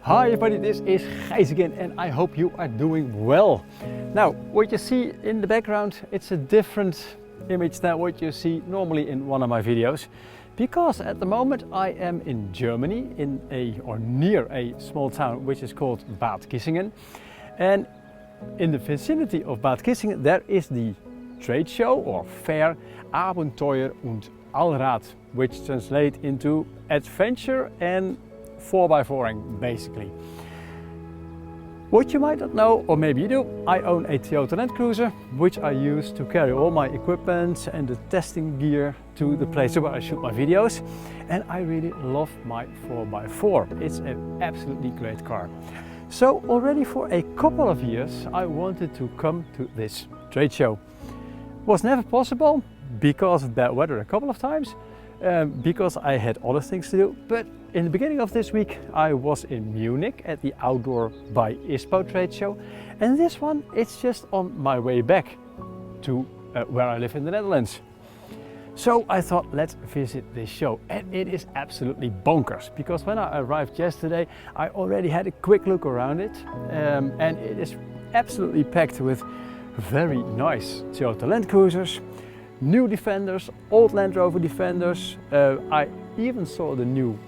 Hi everybody, this is Gijs again and I hope you are doing well. Now, what you see in the background, it's a different image than what you see normally in one of my videos. Because at the moment I am in Germany, near a small town which is called Bad Kissingen. And in the vicinity of Bad Kissingen there is the trade show or fair Abenteuer Allrad, which translates into adventure and 4x4ing basically. What you might not know, or maybe you do, I own a Toyota Landcruiser, which I use to carry all my equipment and the testing gear to the place where I shoot my videos. And I really love my 4x4. It's an absolutely great car. So already for a couple of years I wanted to come to this trade show. Was never possible because of bad weather a couple of times, because I had other things to do. But in the beginning of this week I was in Munich at the Outdoor by ISPO trade show, and this one it's just on my way back to where I live in the Netherlands. So I thought, let's visit this show, and it is absolutely bonkers because when I arrived yesterday I already had a quick look around it, and it is absolutely packed with very nice Toyota Landcruisers, new Defenders, old Land Rover Defenders. I even saw the new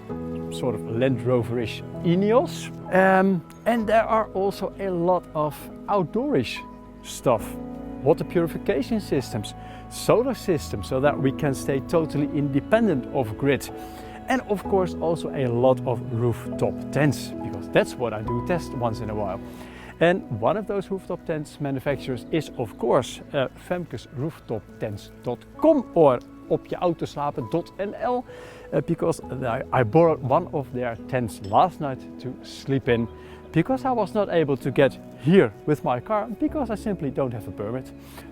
sort of Land Rover-ish Ineos, and there are also a lot of outdoorish stuff. Water purification systems, solar systems so that we can stay totally independent of grid, and of course also a lot of rooftop tents, because that's what I do test once in a while. And one of those rooftop tents manufacturers is of course Femkes rooftoptents.com or opjeautoslapen.nl, because I borrowed one of their tents last night to sleep in, because I was not able to get here with my car because I simply don't have a permit.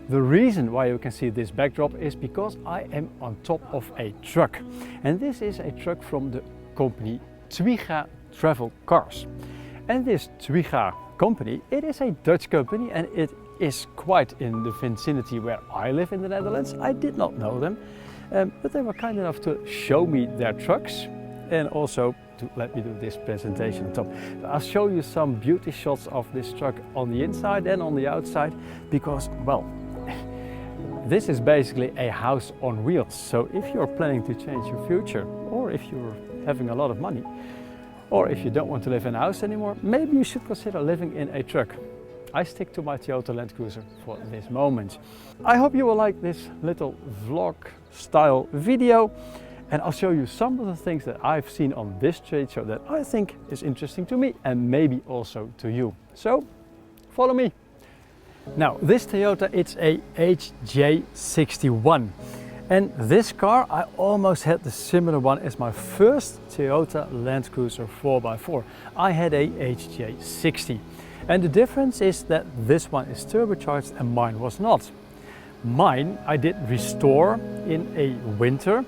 The reason why you can see this backdrop is because I am on top of a truck, and this is a truck from the company Twiga Travelcars. And this Twiga company, it is a Dutch company and it is quite in the vicinity where I live in the Netherlands. I did not know them, but they were kind enough to show me their trucks and also to let me do this presentation on top. I'll show you some beauty shots of this truck on the inside and on the outside, because, well, this is basically a house on wheels. So if you're planning to change your future, or if you're having a lot of money, or if you don't want to live in a house anymore, maybe you should consider living in a truck. I stick to my Toyota Landcruiser for this moment. I hope you will like this little vlog style video, and I'll show you some of the things that I've seen on this trade show that I think is interesting to me and maybe also to you. So follow me. Now this Toyota, it's a HJ61. And this car, I almost had the similar one as my first Toyota Landcruiser 4x4. I had a HJ60. And the difference is that this one is turbocharged and mine was not. Mine I did restore in a winter.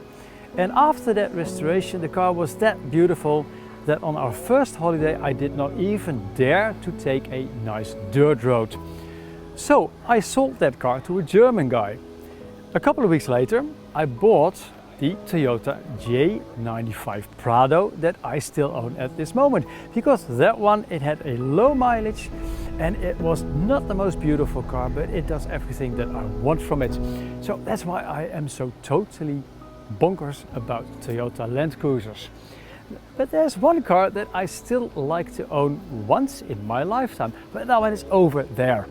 And after that restoration, the car was that beautiful that on our first holiday I did not even dare to take a nice dirt road. So I sold that car to a German guy. A couple of weeks later, I bought the Toyota J95 Prado that I still own at this moment, because that one, it had a low mileage and it was not the most beautiful car, but it does everything that I want from it. So that's why I am so totally bonkers about Toyota Landcruisers. But there's one car that I still like to own once in my lifetime, but that one is over there.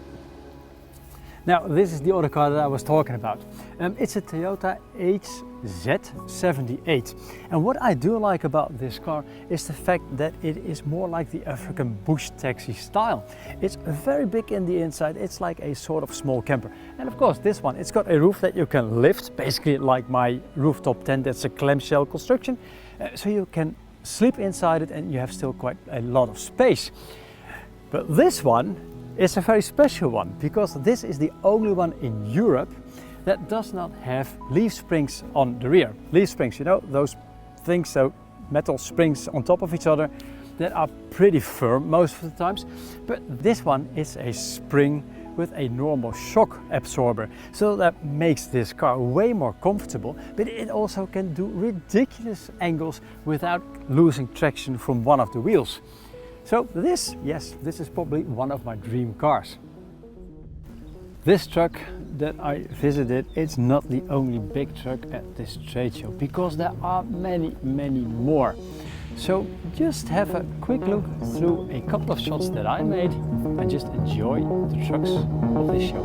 Now this is the other car that I was talking about. It's a Toyota HZ78, and what I do like about this car is the fact that it is more like the African bush taxi style. It's very big in the inside, it's like a sort of small camper. And of course this one, it's got a roof that you can lift, basically like my rooftop tent. That's a clamshell construction, so you can sleep inside it and you have still quite a lot of space. But this one, it's a very special one, because this is the only one in Europe that does not have leaf springs on the rear. Leaf springs, you know, those things, so metal springs on top of each other that are pretty firm most of the times. But this one is a spring with a normal shock absorber, so that makes this car way more comfortable, but it also can do ridiculous angles without losing traction from one of the wheels. So this, yes, this is probably one of my dream cars. This truck that I visited, it's not the only big truck at this trade show, because there are many more. So just have a quick look through a couple of shots that I made and just enjoy the trucks of this show.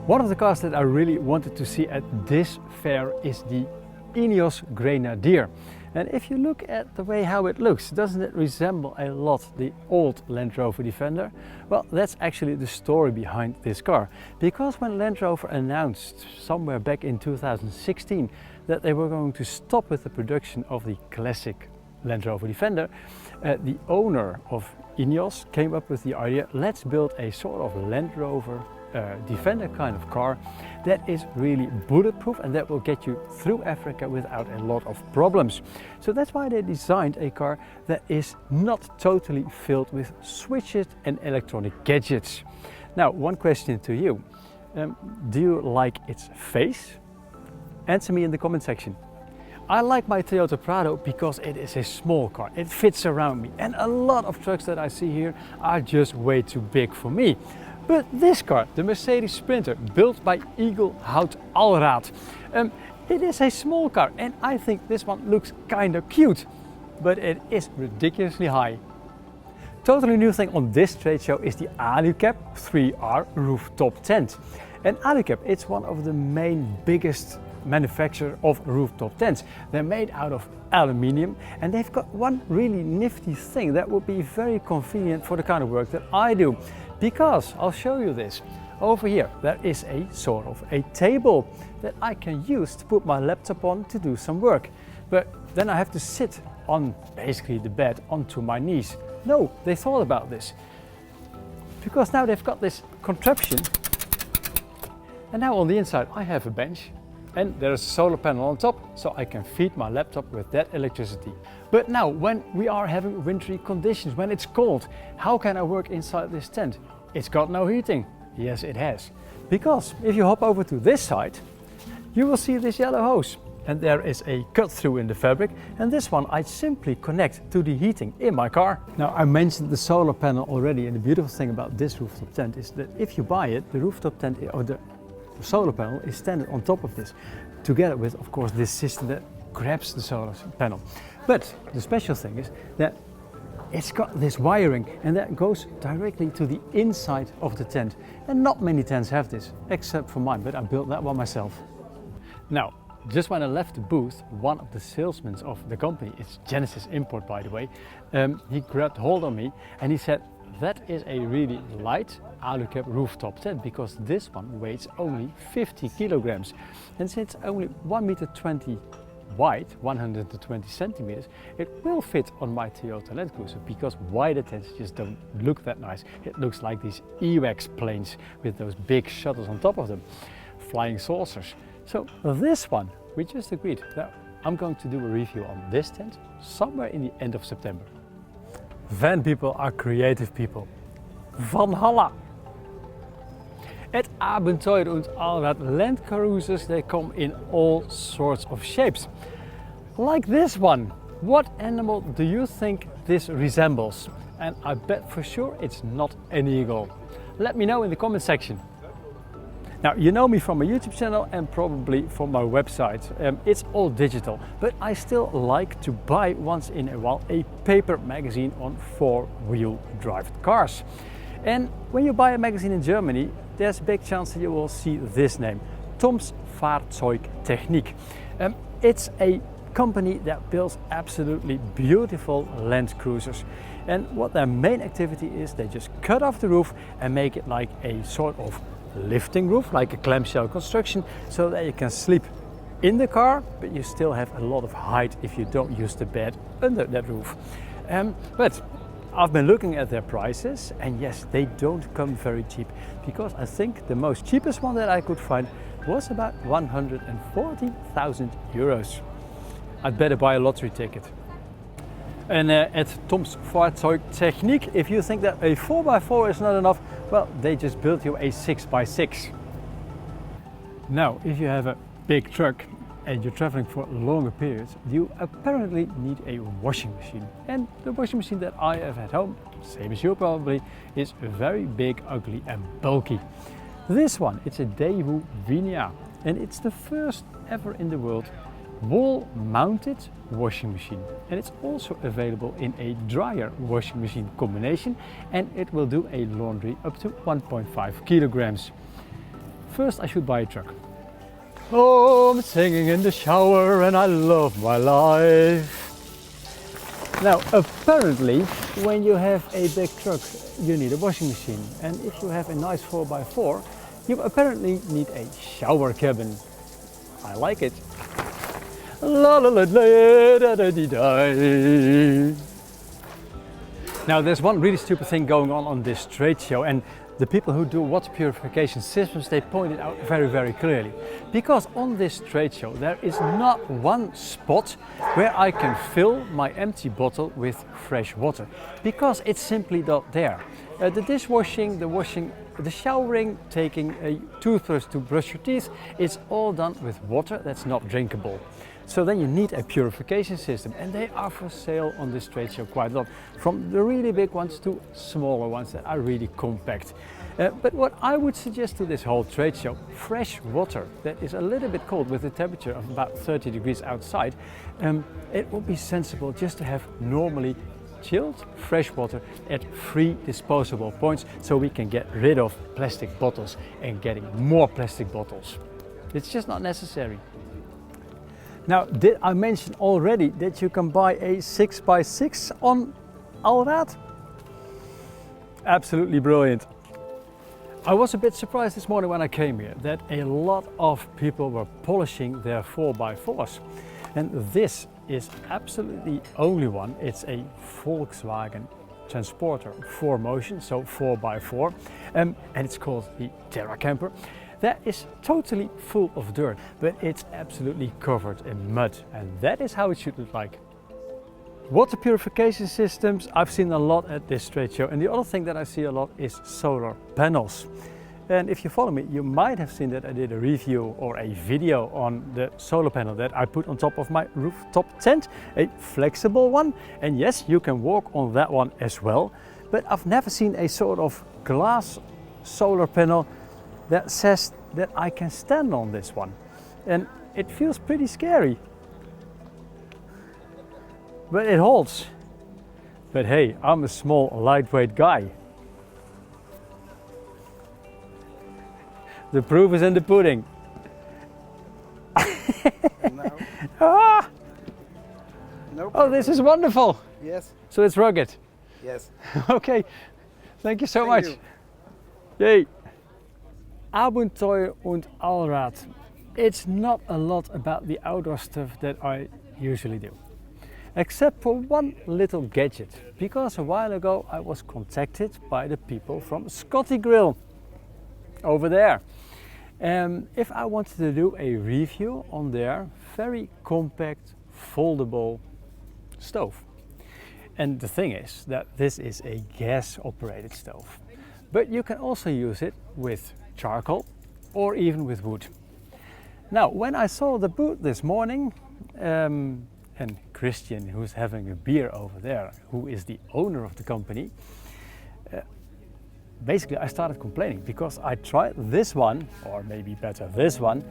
One of the cars that I really wanted to see at this fair is the Ineos Grenadier. And if you look at the way how it looks, doesn't it resemble a lot the old Land Rover Defender? Well, that's actually the story behind this car. Because when Land Rover announced somewhere back in 2016 that they were going to stop with the production of the classic Land Rover Defender, the owner of Ineos came up with the idea, let's build a sort of Land Rover Defender kind of car that is really bulletproof and that will get you through Africa without a lot of problems. So that's why they designed a car that is not totally filled with switches and electronic gadgets. Now, one question to you. Do you like its face? Answer me in the comment section. I like my Toyota Prado because it is a small car, it fits around me, and a lot of trucks that I see here are just way too big for me. But this car, the Mercedes Sprinter, built by Iglhaut Allrad, it is a small car and I think this one looks kinda cute, but it is ridiculously high. Totally new thing on this trade show is the Alu-Cab 3R rooftop tent. And Alu-Cab, it's one of the main biggest manufacturer of rooftop tents. They're made out of aluminium and they've got one really nifty thing that would be very convenient for the kind of work that I do. Because I'll show you this. Over here there is a sort of a table that I can use to put my laptop on to do some work. But then I have to sit on basically the bed onto my knees. No, they thought about this. Because now they've got this contraption. And now on the inside I have a bench. And there is a solar panel on top, so I can feed my laptop with that electricity. But now, when we are having wintry conditions, when it's cold, how can I work inside this tent? It's got no heating. Yes, it has. Because if you hop over to this side, you will see this yellow hose. And there is a cut through in the fabric, and this one I simply connect to the heating in my car. Now, I mentioned the solar panel already, and the beautiful thing about this rooftop tent is that if you buy it, the rooftop tent, or the solar panel is standard on top of this, together with, of course, this system that grabs the solar panel. But the special thing is that it's got this wiring and that goes directly to the inside of the tent. And not many tents have this, except for mine, but I built that one myself. Now, just when I left the booth, one of the salesmen of the company, it's Genesis Import by the way, he grabbed hold of me and he said, that is a really light Alu-Cab rooftop tent because this one weighs only 50 kilograms. And since it's only 1.20 meters wide, 120 centimeters, it will fit on my Toyota Landcruiser because wider tents just don't look that nice. It looks like these EWAX planes with those big shuttles on top of them, flying saucers. So this one, we just agreed that I'm going to do a review on this tent somewhere in the end of September. Van people are creative people. Van Halla! At Abenteuer und Allrad Landcruisers, they come in all sorts of shapes. Like this one. What animal do you think this resembles? And I bet for sure it's not an eagle. Let me know in the comment section. Now, you know me from my YouTube channel and probably from my website. It's all digital, but I still like to buy once in a while a paper magazine on four-wheel drive cars. And when you buy a magazine in Germany, there's a big chance that you will see this name, Tom's Fahrzeugtechnik. It's a company that builds absolutely beautiful Landcruisers. And what their main activity is, they just cut off the roof and make it like a sort of lifting roof, like a clamshell construction, so that you can sleep in the car, but you still have a lot of height if you don't use the bed under that roof. But I've been looking at their prices, and yes, they don't come very cheap, because I think the most cheapest one that I could find was about 140,000 euros. I'd better buy a lottery ticket. And at Tom's Fahrzeugtechnik, if you think that a 4x4 is not enough, well, they just built you a 6x6. Now, if you have a big truck and you're traveling for longer periods, you apparently need a washing machine. And the washing machine that I have at home, same as you probably, is very big, ugly and bulky. This one, it's a Daewoo Winia, and it's the first ever in the world wall-mounted washing machine, and it's also available in a dryer washing machine combination, and it will do a laundry up to 1.5 kilograms. First, I should buy a truck. Oh, I'm singing in the shower and I love my life. Now, apparently, when you have a big truck, you need a washing machine, and if you have a nice 4x4, you apparently need a shower cabin. I like it. La la la la da da dee da. Now, there's one really stupid thing going on this trade show, and the people who do water purification systems, they point it out very clearly. Because on this trade show there is not one spot where I can fill my empty bottle with fresh water, because it's simply not there. The dishwashing, the washing, the showering, taking a toothbrush to brush your teeth, it's all done with water that's not drinkable. So then you need a purification system, and they are for sale on this trade show quite a lot, from the really big ones to smaller ones that are really compact. But what I would suggest to this whole trade show, fresh water that is a little bit cold with a temperature of about 30 degrees outside, it would be sensible just to have normally chilled fresh water at 3 disposable points, so we can get rid of plastic bottles and getting more plastic bottles. It's just not necessary. Now, did I mention already that you can buy a 6x6 on Allrad? Absolutely brilliant. I was a bit surprised this morning when I came here that a lot of people were polishing their 4x4s. And this is absolutely the only one. It's a Volkswagen Transporter 4Motion, so 4x4, and it's called the Terracamper. That is totally full of dirt, but it's absolutely covered in mud, and that is how it should look like. Water purification systems, I've seen a lot at this trade show, and the other thing that I see a lot is solar panels. And if you follow me, you might have seen that I did a review or a video on the solar panel that I put on top of my rooftop tent, a flexible one. And yes, you can walk on that one as well, but I've never seen a sort of glass solar panel that says that I can stand on this one, and it feels pretty scary, but it holds. But hey, I'm a small, lightweight guy. The proof is in the pudding. No. Ah! No. Oh, this is wonderful. Yes. So it's rugged. Yes. Okay, thank you so Thank much. you. Yay. Abenteuer und Allrad. It's not a lot about the outdoor stuff that I usually do, except for one little gadget, because a while ago I was contacted by the people from Skotti Grill over there. If I wanted to do a review on their very compact foldable stove. And the thing is that this is a gas operated stove, but you can also use it with charcoal or even with wood. Now, when I saw the boot this morning, and Christian, who's having a beer over there, who is the owner of the company, basically I started complaining because I tried this one, or maybe better this one,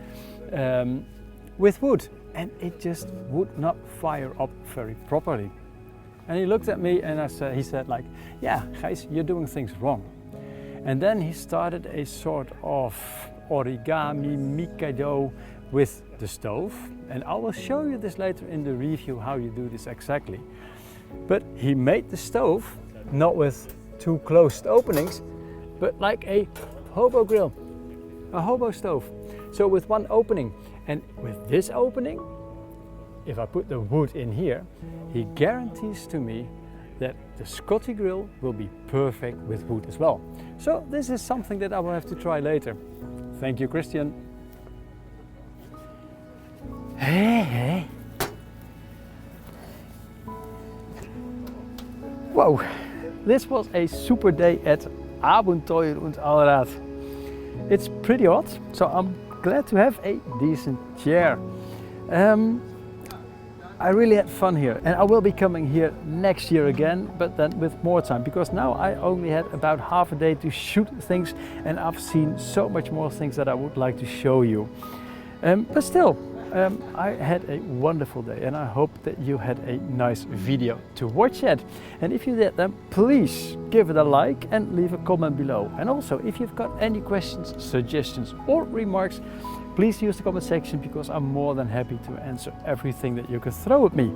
with wood, and it just would not fire up very properly. And he looked at me and he said like, yeah, Gijs, you're doing things wrong. And then he started a sort of origami mikado with the stove, and I will show you this later in the review how you do this exactly. But he made the stove not with two closed openings, but like a hobo grill, a hobo stove. So with one opening, and with this opening, if I put the wood in here, he guarantees to me that the Skotti grill will be perfect with wood as well. So this is something that I will have to try later. Thank you, Christian. Hey. Whoa, this was a super day at Abenteuer Allrad. It's pretty hot, so I'm glad to have a decent chair. I really had fun here, and I will be coming here next year again, but then with more time, because now I only had about half a day to shoot things, and I've seen so much more things that I would like to show you. But still, I had a wonderful day, and I hope that you had a nice video to watch it. And if you did, then please give it a like and leave a comment below. And also, if you've got any questions, suggestions or remarks, please use the comment section, because I'm more than happy to answer everything that you can throw at me.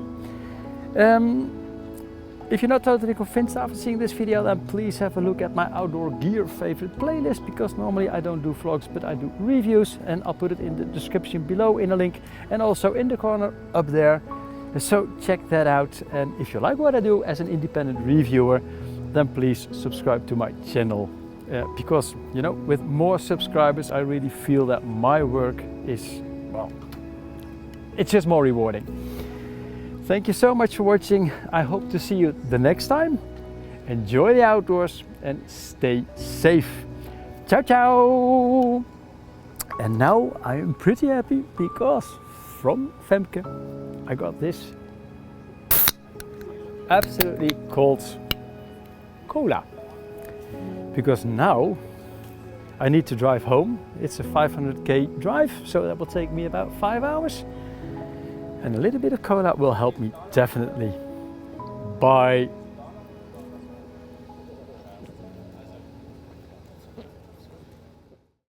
If you're not totally convinced after seeing this video, then please have a look at my outdoor gear favorite playlist, because normally I don't do vlogs, but I do reviews, and I'll put it in the description below in a link, and also in the corner up there. So check that out, and if you like what I do as an independent reviewer, then please subscribe to my channel. Because, you know, with more subscribers, I really feel that my work is, well, it's just more rewarding. Thank you so much for watching. I hope to see you the next time. Enjoy the outdoors and stay safe. Ciao, ciao! And now I am pretty happy, because from Femke I got this absolutely cold cola. Because now I need to drive home. It's a 500k drive, so that will take me about 5 hours. And a little bit of cola will help me definitely. Bye.